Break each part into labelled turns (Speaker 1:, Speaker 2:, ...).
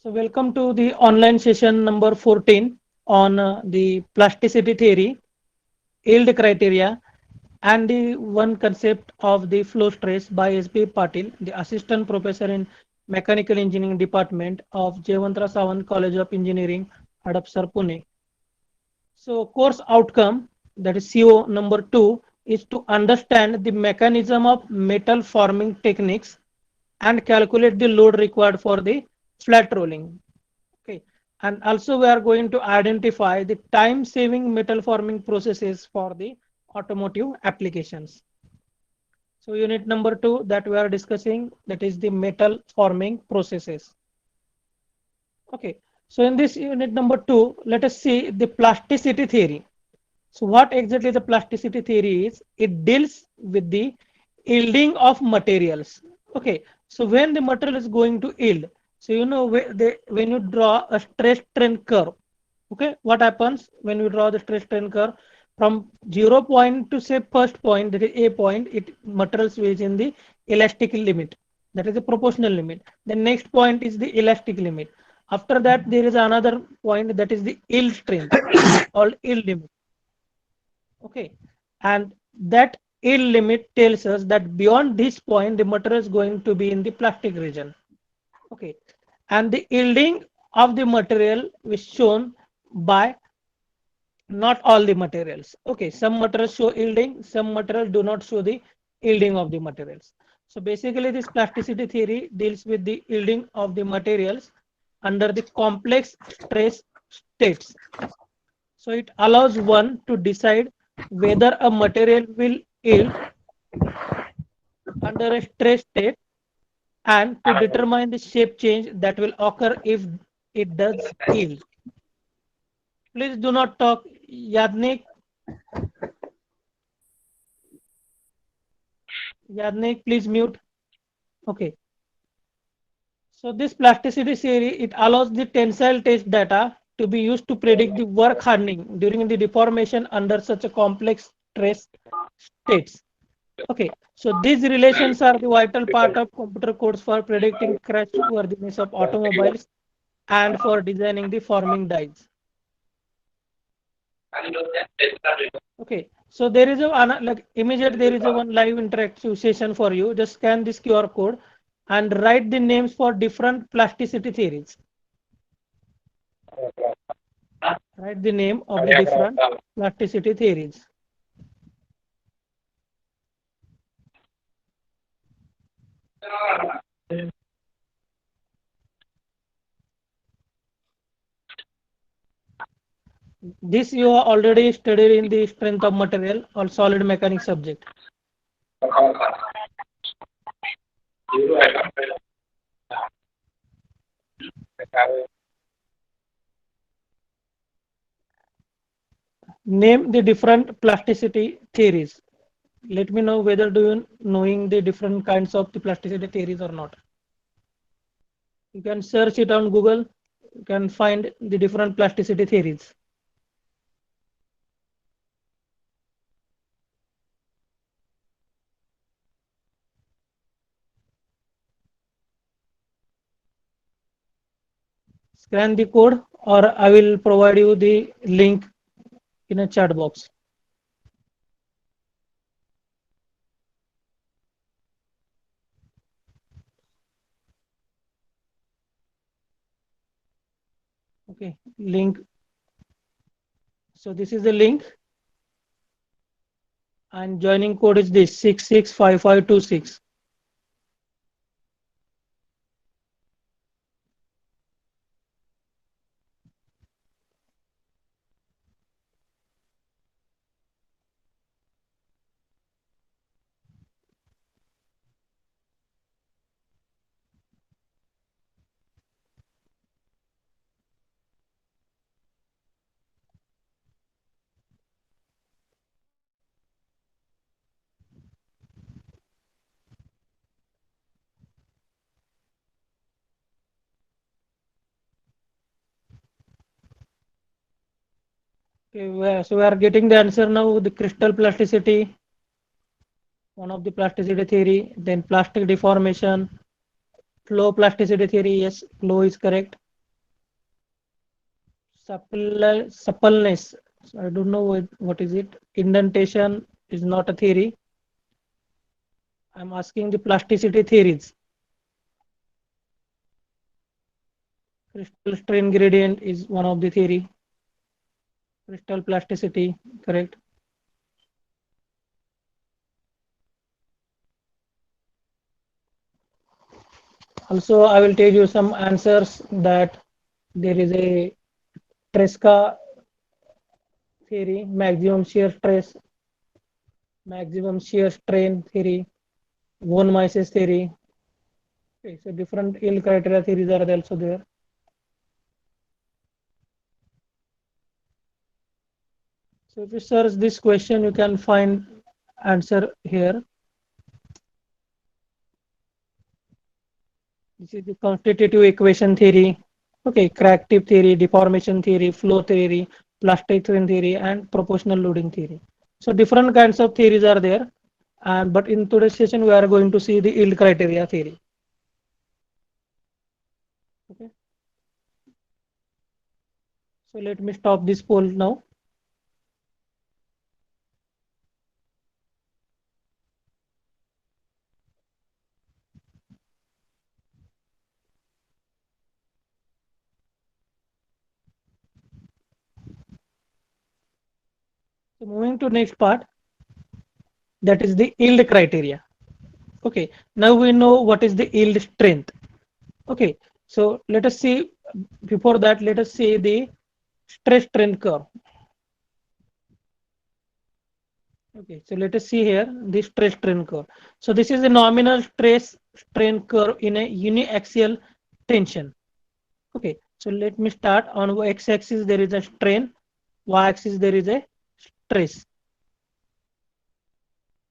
Speaker 1: So, welcome to the online session number 14 on the plasticity theory, yield criteria, and the one concept of the flow stress by S.B. Patil, the assistant professor in mechanical engineering department of Jaywantra Sawant College of Engineering, Hadapsar, Pune. So, course outcome, that is CO number 2, is to understand the mechanism of metal forming techniques and calculate the load required for the flat rolling. Okay. And also we are going to identify the time saving metal forming processes for the automotive applications. So unit number 2 that we are discussing, that is the metal forming processes. Okay. So in this unit number 2, let us see the plasticity theory. So what exactly the plasticity theory is? It deals with the yielding of materials. Okay, so when the material is going to yield, so when you draw a stress strain curve, okay, what happens when you draw the stress strain curve from 0 point to say first point, that is A point, it materials is in the elastic limit, that is the proportional limit. The next point is the elastic limit. After that, there is another point that is the yield strength or yield limit. Okay, and that yield limit tells us that beyond this point, the material is going to be in the plastic region. Okay, and the yielding of the material is shown by not all the materials. Okay, some materials show yielding, some materials do not show the yielding of the materials. So basically, this plasticity theory deals with the yielding of the materials under the complex stress states. So it allows one to decide whether a material will yield under a stress state and to determine the shape change that will occur if it does yield. Please do not talk. Yadnik, please mute. Okay. So this plasticity theory, it allows the tensile test data to be used to predict the work hardening during the deformation under such a complex stress states. Okay, so these relations are the vital part of computer codes for predicting crash worthiness of automobiles and for designing the forming dies. Okay, so there is like immediate there is a one live interactive session for you. Just scan this QR code and write the names for different plasticity theories. Write the name of the different plasticity theories. This you are already studied in the strength of material or solid mechanics subject. Name the different plasticity theories. Let me know whether do you knowing the different kinds of the plasticity theories or not. You can search it on Google. You can find the different plasticity theories. Scan the code or I will provide you the link in a chat box. Okay, link. So this is the link and joining code is this 665526. Okay, so we are getting the answer now. The crystal plasticity, one of the plasticity theory, then plastic deformation, flow plasticity theory. Yes, flow is correct. suppleness. So I don't know what is it. Indentation is not a theory. I'm asking the plasticity theories. Crystal strain gradient is one of the theory. Crystal plasticity, correct. Also, I will tell you some answers that there is a Tresca theory, maximum shear strain theory, von Mises theory. Okay, so different yield criteria theories are also there. So if you search this question, you can find answer here. This is the constitutive equation theory. Okay, crack tip theory, deformation theory, flow theory, plastic strain theory, and proportional loading theory. So different kinds of theories are there. And but in today's session, we are going to see the yield criteria theory. Okay. So let me stop this poll now. So moving to next part, that is the yield criteria. Okay. Now we know what is the yield strength. Okay. So let us see. Before that, let us see the stress strain curve. Okay, so let us see here the stress strain curve. So this is the nominal stress strain curve in a uniaxial tension. Okay, so let me start on x-axis there is a strain, y-axis there is a stress.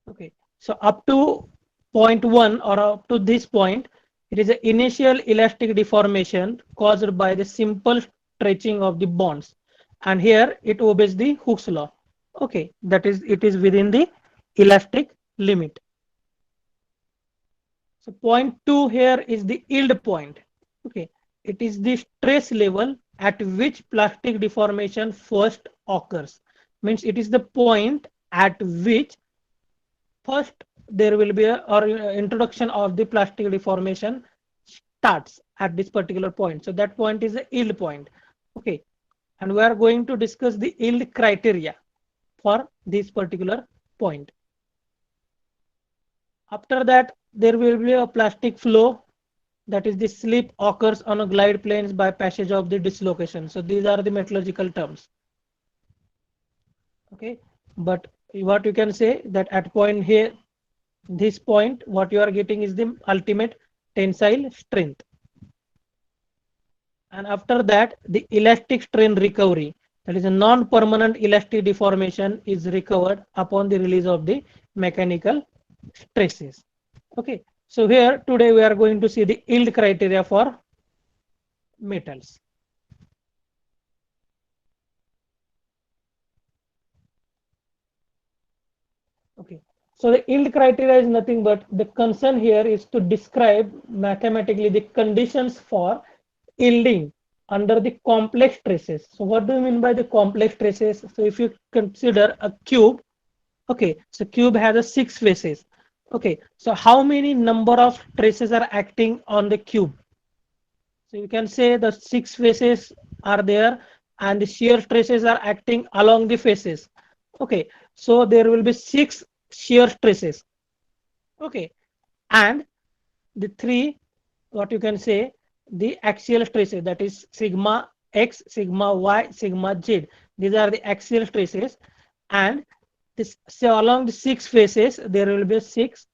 Speaker 1: Okay, so up to point 1 or up to this point, it is an initial elastic deformation caused by the simple stretching of the bonds, and here it obeys the Hooke's law. Okay, that is it is within the elastic limit. So point 2 here is the yield point. Okay, it is the stress level at which plastic deformation first occurs. Means it is the point at which first there will be a or introduction of the plastic deformation starts at this particular point. So that point is the yield point. Okay, and we are going to discuss the yield criteria for this particular point. After that, there will be a plastic flow, that is the slip occurs on a glide planes by passage of the dislocation. So these are the metallurgical terms. Okay, but what you can say that at point here, this point, what you are getting is the ultimate tensile strength. And after that, the elastic strain recovery, that is a non-permanent elastic deformation is recovered upon the release of the mechanical stresses. Okay, so here today we are going to see the yield criteria for metals. Okay, so the yield criteria is nothing but the concern here is to describe mathematically the conditions for yielding under the complex stresses. So what do you mean by the complex stresses? So if you consider a cube, okay, so cube has a 6 faces. Okay, so how many number of stresses are acting on the cube? So you can say the 6 faces are there and the shear stresses are acting along the faces. Okay, so there will be 6 shear stresses. Okay, and the three, what you can say, the axial stresses, that is sigma x, sigma y, sigma z. These are the axial stresses, and this, so along the 6 faces there will be 6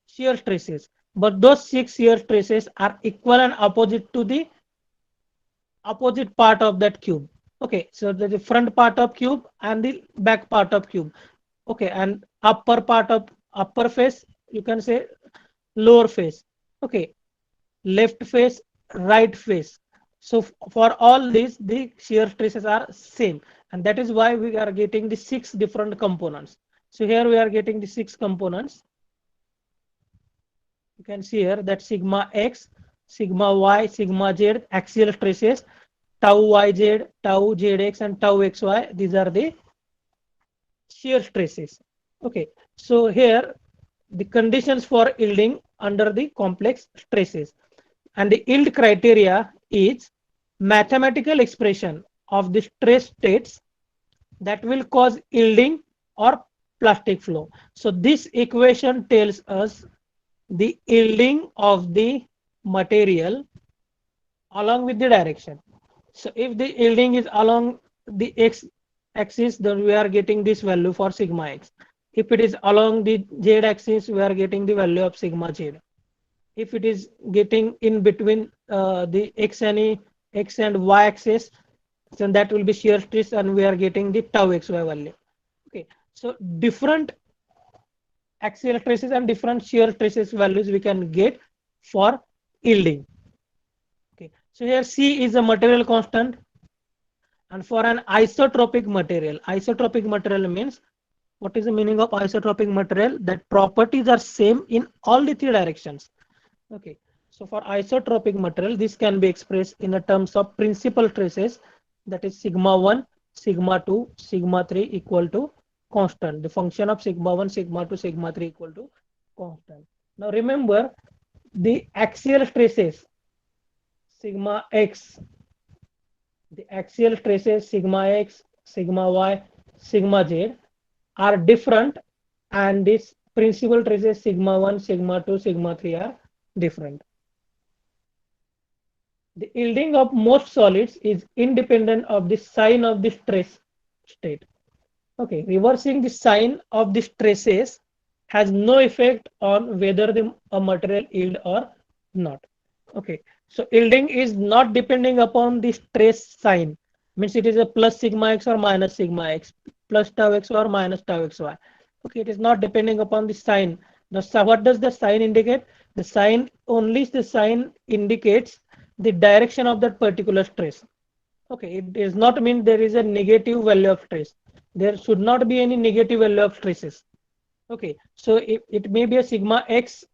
Speaker 1: shear stresses. But those 6 shear stresses are equal and opposite to the opposite part of that cube. Okay, so the front part of cube and the back part of cube. Okay, and upper part of upper face, you can say lower face. Okay, left face, right face. So for all these, the shear stresses are same, and that is why we are getting the 6 different components. So here we are getting the 6 components. You can see here that sigma x, sigma y, sigma z, axial stresses, tau yz, tau zx, and tau xy. These are the shear stresses. Okay, so here the conditions for yielding under the complex stresses, and the yield criteria is mathematical expression of the stress states that will cause yielding or plastic flow. So this equation tells us the yielding of the material along with the direction. So if the yielding is along the x axis, then we are getting this value for sigma x. If it is along the z axis, we are getting the value of sigma z. If it is getting in between the x and y axis, then that will be shear stress, and we are getting the tau xy value. Okay, so different axial stresses and different shear stresses values we can get for yielding. Okay, so here C is a material constant, and for an isotropic material means, what is the meaning of isotropic material? That properties are same in all the three directions. Okay, so for isotropic material, this can be expressed in the terms of principal stresses, that is sigma 1, sigma 2, sigma 3 equal to constant. The function of sigma 1, sigma 2, sigma 3 equal to constant. Now remember, the axial stresses sigma x, the axial stresses sigma x, sigma y, sigma z are different, and this principal stresses sigma 1, sigma 2, sigma 3 are different. The yielding of most solids is independent of the sign of the stress state. Okay, reversing the sign of the stresses has no effect on whether a material yield or not. Okay, so yielding is not depending upon the stress sign. Means it is a plus sigma x or minus sigma x, plus tau x or minus tau xy. Okay, it is not depending upon the sign. Now, so what does the sign indicate? The sign indicates the direction of that particular stress. Okay, it does not mean there is a negative value of stress. There should not be any negative value of stresses. Okay, so it may be a sigma x,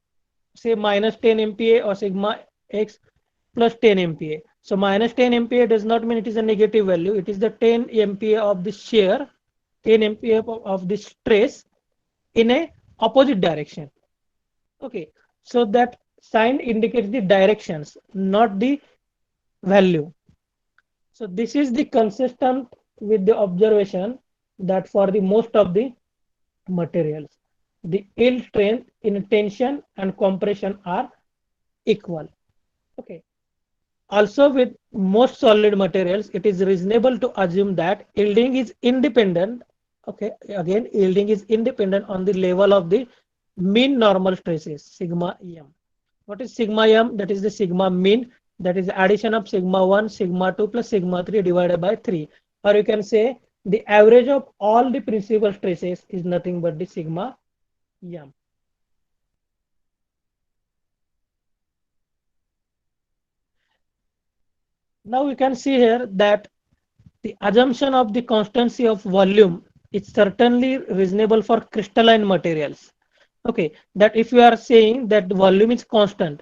Speaker 1: say minus 10 MPa, or sigma x plus 10 MPa. So minus 10 MPa does not mean it is a negative value. It is the 10 MPa of the shear, 10 MPa of the stress in a opposite direction. Okay, so that sign indicates the directions, not the value. So this is the consistent with the observation that for the most of the materials, the yield strength in tension and compression are equal. Okay. Also, with most solid materials, it is reasonable to assume that yielding is independent. Okay, again, yielding is independent on the level of the mean normal stresses, sigma m. What is sigma m? That is the sigma mean. That is the addition of sigma 1, sigma 2 plus sigma 3 divided by 3. Or you can say the average of all the principal stresses is nothing but the sigma m. Now we can see here that the assumption of the constancy of volume is certainly reasonable for crystalline materials. Okay, that if you are saying that the volume is constant,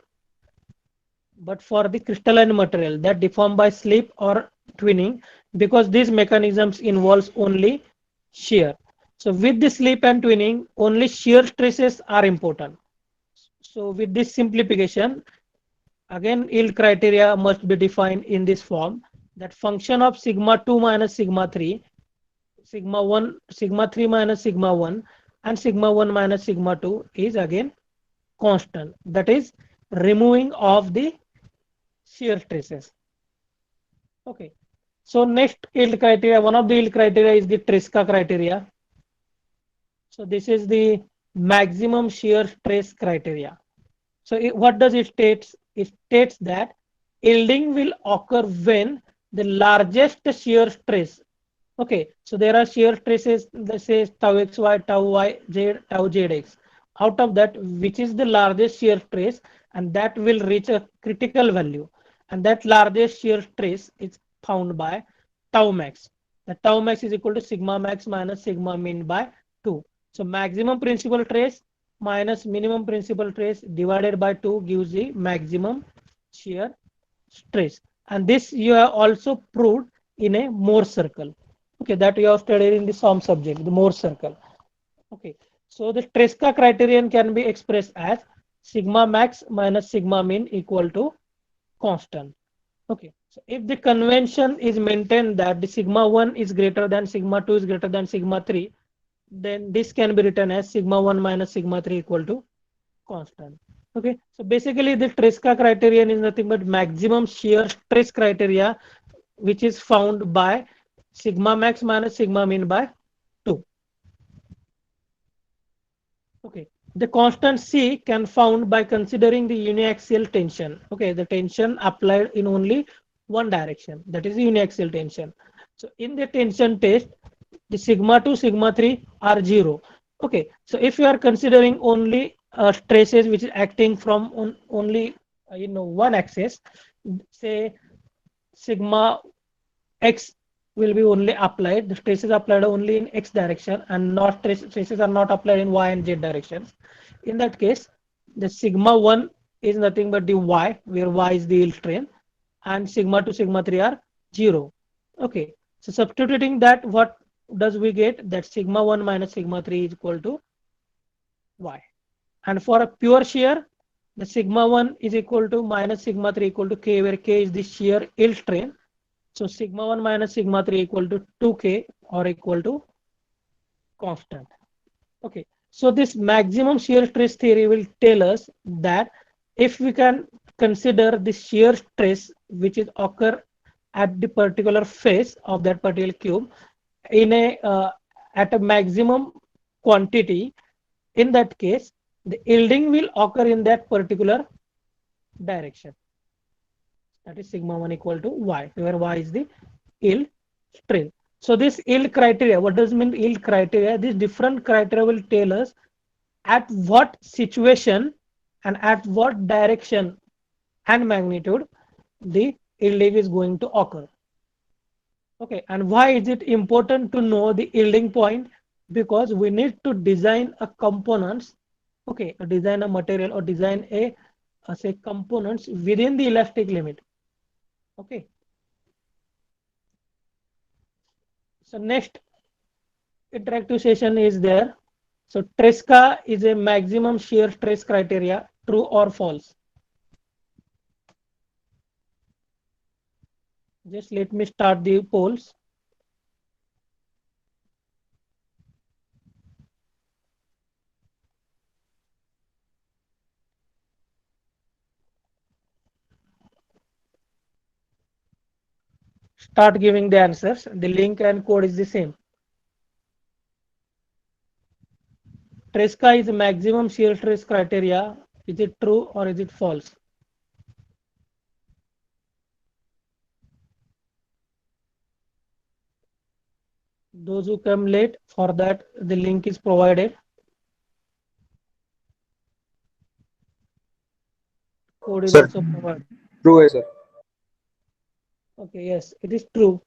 Speaker 1: but for the crystalline material that deform by slip or twinning, because these mechanisms involves only shear. So with the slip and twinning, only shear stresses are important. So with this simplification, again, yield criteria must be defined in this form, that function of sigma 2 minus sigma 3, sigma 1, sigma 3 minus sigma 1, and sigma 1 minus sigma 2 is again constant. That is removing of the shear stresses. Okay. So next yield criteria, one of the yield criteria is the Tresca criteria. So this is the maximum shear stress criteria. So what does it states? It states that yielding will occur when the largest shear stress. Okay, so there are shear stresses, let's say tau xy, tau yz, tau zx. Out of that, which is the largest shear stress, and that will reach a critical value. And that largest shear stress is found by tau max. The tau max is equal to sigma max minus sigma mean by 2. So maximum principal stress minus minimum principal stress divided by 2 gives the maximum shear stress. And this you have also proved in a Moore circle. Okay, that you have studied in the SOM subject, the Moore circle. Okay, so the Tresca criterion can be expressed as sigma max minus sigma mean equal to constant. Okay, so if the convention is maintained that the sigma 1 is greater than sigma 2 is greater than sigma 3, then this can be written as sigma 1 minus sigma 3 equal to constant. Okay, so basically the Tresca criterion is nothing but maximum shear stress criteria, which is found by sigma max minus sigma mean by 2. Okay, the constant C can found by considering the uniaxial tension. Okay, the tension applied in only one direction, that is uniaxial tension. So in the tension test, the sigma 2, sigma 3 are 0. Okay, so if you are considering only stresses which is acting from only one axis, say sigma x will be only applied. The stresses applied only in x direction and not stresses are not applied in y and z directions. In that case, the sigma 1 is nothing but the y, where y is the yield strain, and sigma 2, sigma 3 are 0. Okay, so substituting that, what does we get? That sigma 1 minus sigma 3 is equal to y. And for a pure shear, the sigma 1 is equal to minus sigma 3 equal to k, where k is the shear yield strain. So sigma 1 minus sigma 3 equal to 2k or equal to constant. Okay. So this maximum shear stress theory will tell us that if we can consider the shear stress which is occur at the particular face of that particular cube in a at a maximum quantity, in that case the yielding will occur in that particular direction. That is sigma 1 equal to y, where y is the yield strain. So this yield criteria, what does mean yield criteria? These different criteria will tell us at what situation and at what direction and magnitude the yielding is going to occur. Okay, and why is it important to know the yielding point? Because we need to design a components, okay, design a material or design a say components within the elastic limit. Okay, so next interactive session is there. So Tresca is a maximum shear stress criteria, true or false? Just let me start the polls. Start giving the answers. The link and code is the same. Tresca is a maximum shear stress criteria. Is it true or is it false? Those who come late, for that the link is provided. Code is
Speaker 2: Sir,
Speaker 1: also provided.
Speaker 2: true है sir.
Speaker 1: Okay, yes, it is true.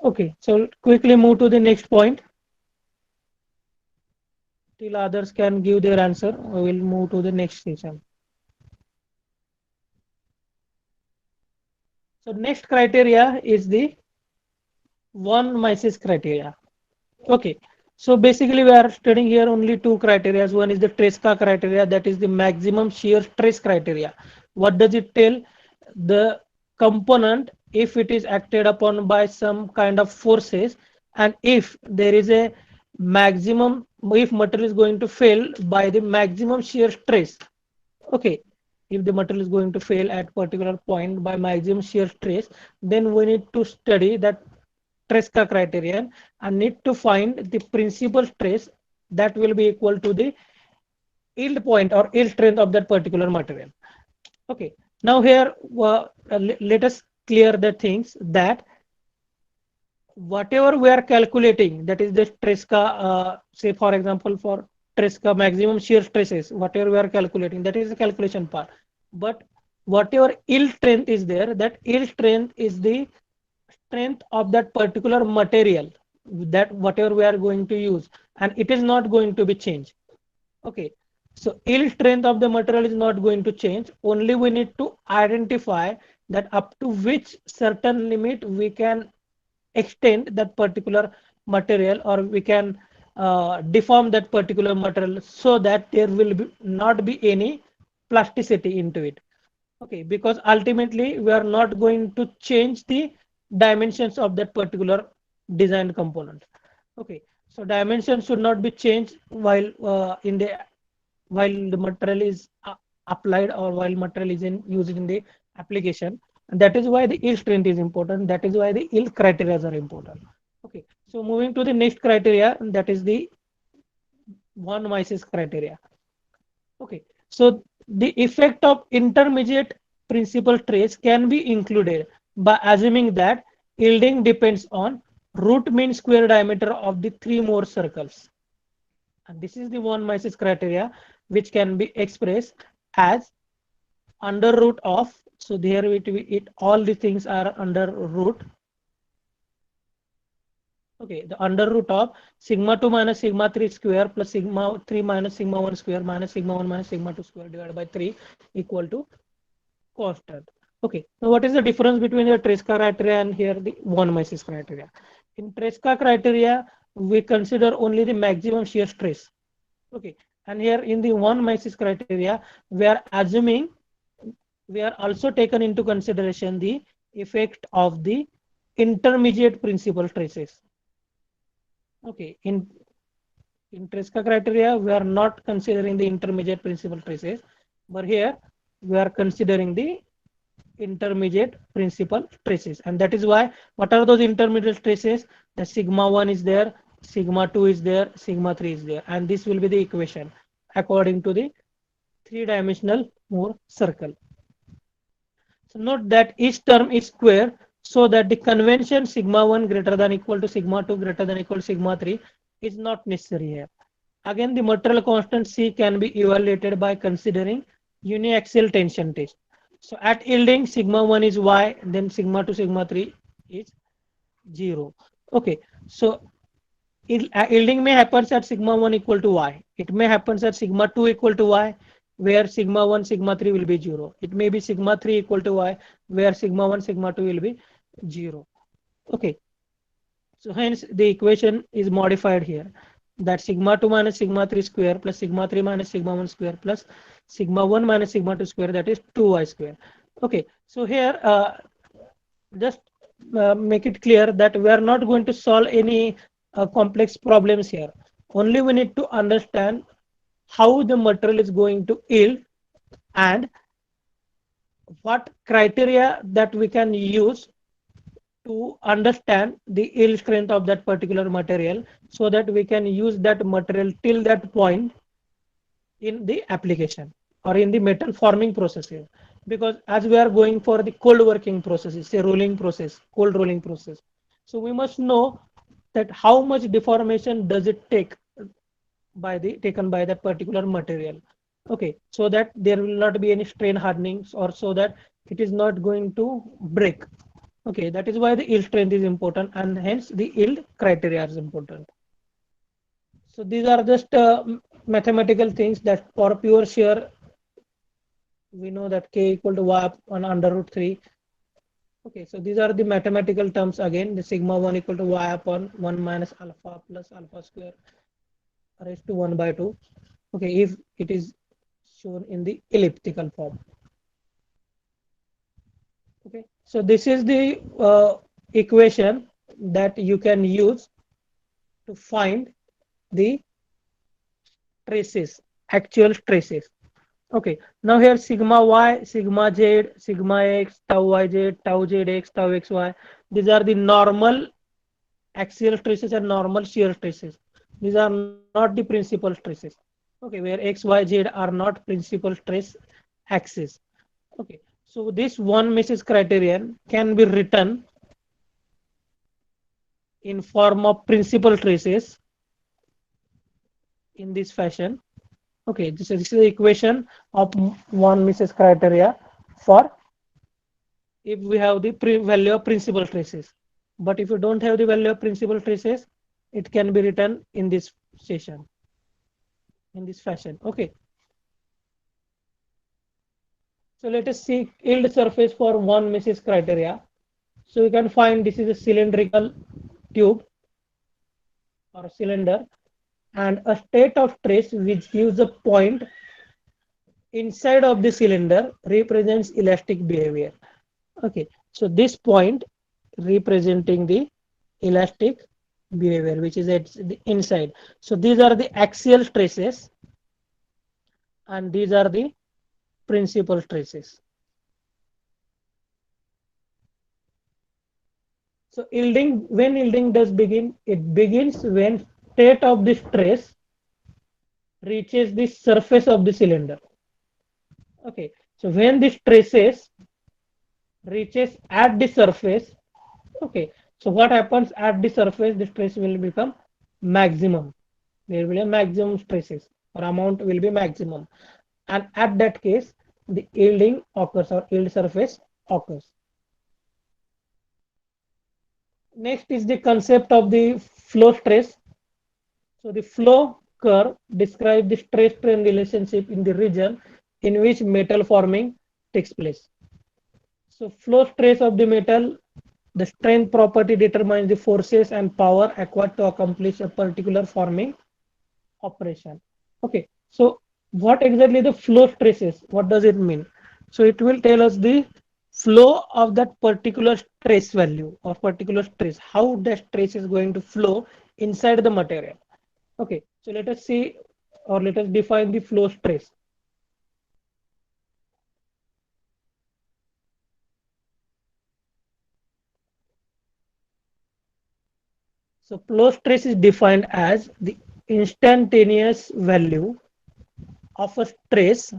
Speaker 1: Okay, so quickly move to the next point. Till others can give their answer, we will move to the next session. So next criteria is the one Mises criteria. Okay, so basically we are studying here only two criteria. One is the Tresca criteria, that is the maximum shear stress criteria. What does it tell? The component, if it is acted upon by some kind of forces, and if there is a maximum, if material is going to fail by the maximum shear stress. Okay, if the material is going to fail at particular point by maximum shear stress, then we need to study that Tresca criterion and need to find the principal stress that will be equal to the yield point or yield strength of that particular material. Okay, now here let us clear the things that whatever we are calculating, that is the Tresca, say for example for Tresca maximum shear stresses, whatever we are calculating, that is the calculation part. But whatever yield strength is there, that yield strength is the strength of that particular material, that whatever we are going to use, and it is not going to be changed. Okay, so yield strength of the material is not going to change. Only we need to identify that up to which certain limit we can extend that particular material, or we can deform that particular material so that there will not be any plasticity into it. Okay, because ultimately we are not going to change the dimensions of that particular design component. Okay, so dimensions should not be changed while the material is applied, or while material is in used in the application. And that is why the yield strength is important. That is why the yield criteria are important. Okay, so moving to the next criteria, that is the one Mises criteria. Okay, so the effect of intermediate principal trace can be included by assuming that yielding depends on root mean square diameter of the three more circles. And this is the one Mises criteria, which can be expressed as under root of, so there it all the things are under root. Okay, the under root of sigma 2 minus sigma 3 square plus sigma 3 minus sigma 1 square minus sigma 1 minus sigma 2 square divided by 3 equal to constant. Okay, now what is the difference between the Tresca criteria and here the von Mises criteria? In Tresca criteria, we consider only the maximum shear stress. Okay, and here in the von Mises criteria, we are also taken into consideration the effect of the intermediate principal stresses. Okay, in Tresca criteria, we are not considering the intermediate principal stresses, but here we are considering the intermediate principal stresses. And that is why, what are those intermediate stresses? The sigma 1 is there, sigma 2 is there, sigma 3 is there, and this will be the equation according to the three-dimensional Moore circle. So note that each term is square, so that the convention sigma 1 greater than equal to sigma 2 greater than equal to sigma 3 is not necessary here. Again, the material constant C can be evaluated by considering uniaxial tension test. So at yielding, sigma 1 is Y, then sigma 2, sigma 3 is 0. Okay, so yielding may happen at sigma 1 equal to Y. It may happen at sigma 2 equal to Y, where sigma 1, sigma 3 will be 0. It may be sigma 3 equal to Y, where sigma 1, sigma 2 will be 0. Okay, so hence the equation is modified here, that sigma 2 minus sigma 3 square plus sigma 3 minus sigma 1 square plus sigma 1 minus sigma 2 square, that is 2y square. Okay, so here just make it clear that we are not going to solve any complex problems here. Only we need to understand how the material is going to yield, and what criteria that we can use to understand the yield strength of that particular material, so that we can use that material till that point in the application or in the metal forming processes. Because as we are going for the cold working processes, say rolling process, cold rolling process, so we must know that how much deformation does it take taken by that particular material. Okay, so that there will not be any strain hardenings, or so that it is not going to break. Okay, that is why the yield strength is important, and hence the yield criteria is important. So these are just mathematical things, that for pure shear, we know that K equal to Y on under root 3. Okay, so these are the mathematical terms again, the sigma 1 equal to Y upon 1 minus alpha plus alpha square raised to 1 by 2. Okay, if it is shown in the elliptical form. Okay, so this is the equation that you can use to find the traces, actual traces. Okay, now here sigma y, sigma z, sigma x, tau yz, tau zx, tau xy. These are the normal axial stresses and normal shear stresses. These are not the principal stresses. Okay, where x, y, z are not principal stress axis. Okay, so this one Mises criterion can be written in form of principal traces in this fashion. Okay, this is the equation of one Mises criteria. for if we have the value of principal traces. But if you don't have the value of principal traces, it can be written in this session, in this fashion. Okay. So let us see yield surface for one Mises criteria. So you can find this is a cylindrical tube or cylinder and a state of trace which gives a point inside of the cylinder represents elastic behavior. Okay, so this point representing the elastic behavior which is at the inside. So these are the axial stresses and these are the principal stresses. So yielding, when yielding does begin, it begins when state of the stress reaches the surface of the cylinder. Okay, so when the stresses reaches at the surface, okay, so what happens at the surface, the stress will become maximum. There will be a maximum stresses or amount will be maximum. And at that case, the yielding occurs or yield surface occurs. Next is the concept of the flow stress. So the flow curve describes the stress strain relationship in the region in which metal forming takes place. So flow stress of the metal, the strength property determines the forces and power required to accomplish a particular forming operation. Okay, so what exactly the flow stress is? What does it mean? So it will tell us the flow of that particular stress value or particular stress, how the stress is going to flow inside the material. Okay, so let us see or let us define the flow stress. So flow stress is defined as the instantaneous value of a stress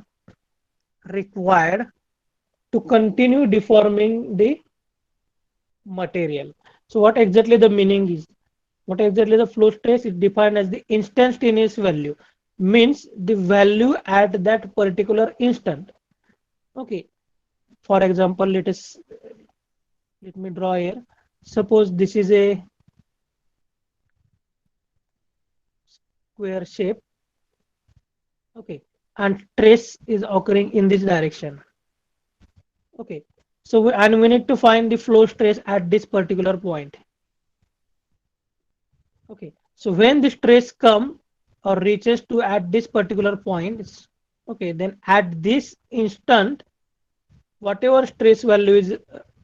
Speaker 1: required to continue deforming the material. So what exactly the meaning is? What exactly the flow stress is defined as the instantaneous value, means the value at that particular instant. Okay. For example, let me draw here. Suppose this is a square shape. Okay. And trace is occurring in this direction. Okay. So and we need to find the flow stress at this particular point. Okay. So when this trace come or reaches to at this particular point, okay, then at this instant, whatever stress value is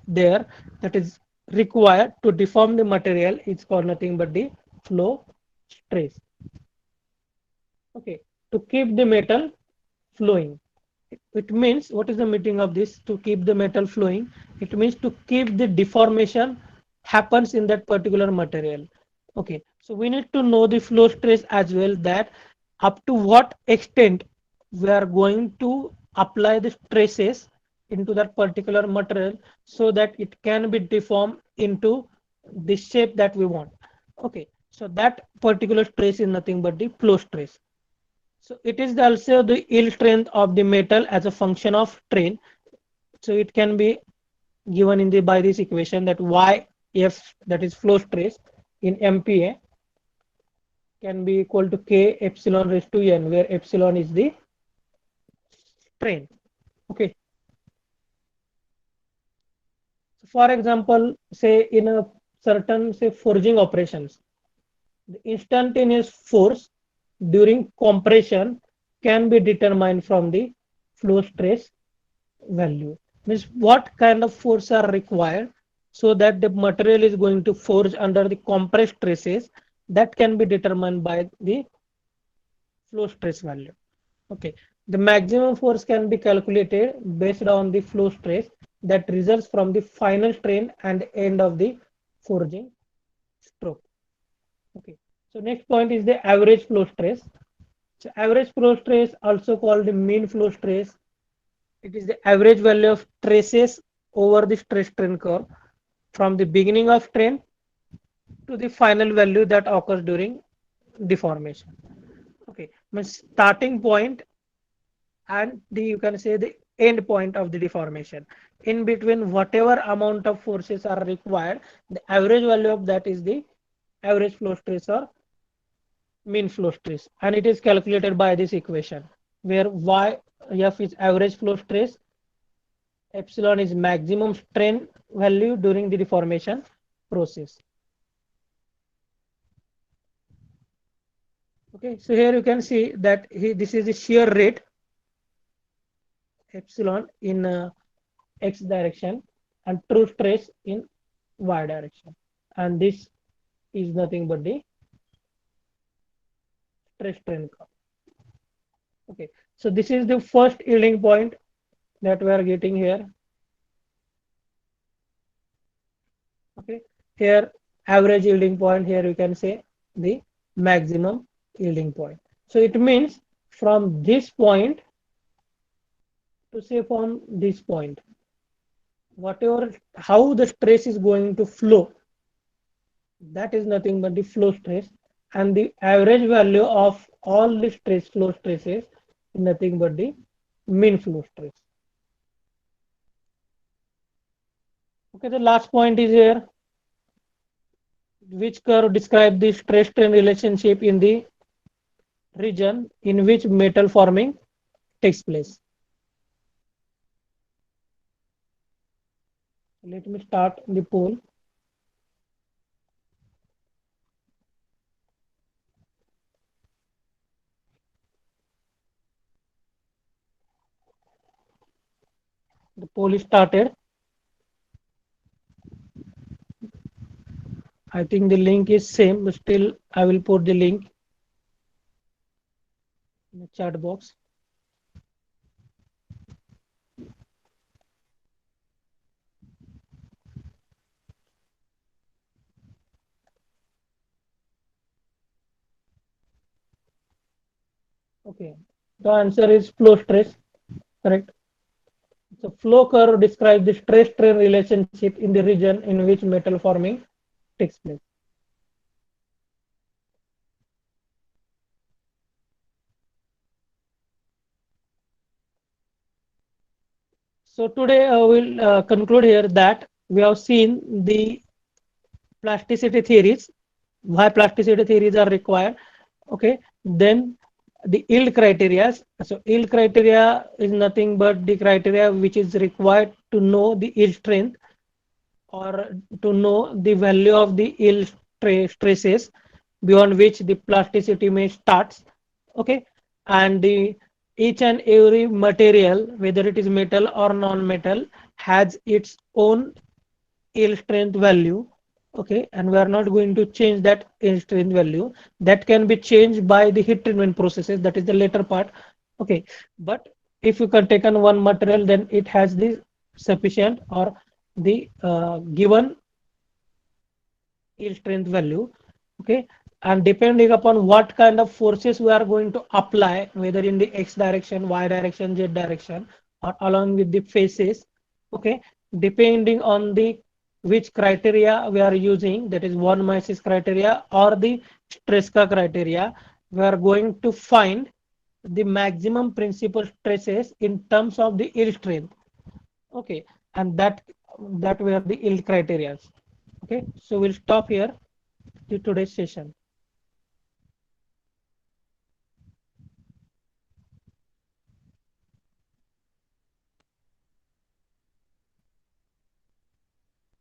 Speaker 1: there that is required to deform the material is called nothing but the flow stress. Okay. To keep the metal flowing. It means what is the meaning of this? To keep the metal flowing, it means to keep the deformation happens in that particular material. Okay, so we need to know the flow stress as well, that up to what extent we are going to apply the stresses into that particular material so that it can be deformed into the shape that we want. Okay, so that particular stress is nothing but the flow stress. So it is also the yield strength of the metal as a function of strain. So it can be given in the by this equation that YF, that is flow stress in MPa, can be equal to K epsilon raised to N, where epsilon is the strain. Okay. So for example, say in a certain say forging operations, the instantaneous force during compression can be determined from the flow stress value. Means what kind of force are required so that the material is going to forge under the compressed stresses, that can be determined by the flow stress value. Okay, the maximum force can be calculated based on the flow stress that results from the final strain and end of the forging stroke. Okay, so next point is the average flow stress. So average flow stress, also called the mean flow stress, it is the average value of traces over the stress strain curve from the beginning of strain to the final value that occurs during deformation. Okay, means starting point and the you can say the end point of the deformation. In between whatever amount of forces are required, the average value of that is the average flow stress or mean flow stress, and it is calculated by this equation where yf is average flow stress, epsilon is maximum strain value during the deformation process. Okay, so here you can see that this is the shear rate epsilon in x direction and true stress in y direction, and this is nothing but the stress strain curve. Okay, so this is the first yielding point that we are getting here. Okay, here average yielding point, here you can say the maximum yielding point. So it means from this point to say from this point, whatever how the stress is going to flow, that is nothing but the flow stress, and the average value of all the flow stresses is nothing but the mean flow stress. Okay, the last point is here, which curve describe the stress strain relationship in the region in which metal forming takes place. Let me start the poll. The poll is started. I think the link is same, but still I will put the link in the chat box. Okay, the answer is flow stress, correct? So flow curve describes the stress strain relationship in the region in which metal forming takes place. So today I will conclude here that we have seen the plasticity theories, why plasticity theories are required. Okay, then the yield criteria. So yield criteria is nothing but the criteria which is required to know the yield strength or to know the value of the yield stresses beyond which the plasticity may starts. Okay, and the each and every material, whether it is metal or non-metal, has its own yield strength value. Okay, and we are not going to change that yield strength value. That can be changed by the heat treatment processes, that is the later part. Okay, but if you can take on one material, then it has the sufficient or the given yield strength value. Okay, and depending upon what kind of forces we are going to apply, whether in the x direction, y direction, z direction, or along with the faces. Okay, depending on the which criteria we are using, that is von Mises criteria or the Streska criteria, we are going to find the maximum principal stresses in terms of the yield strength. Okay, and that were the yield criteria. Okay, so we'll stop here to today's session.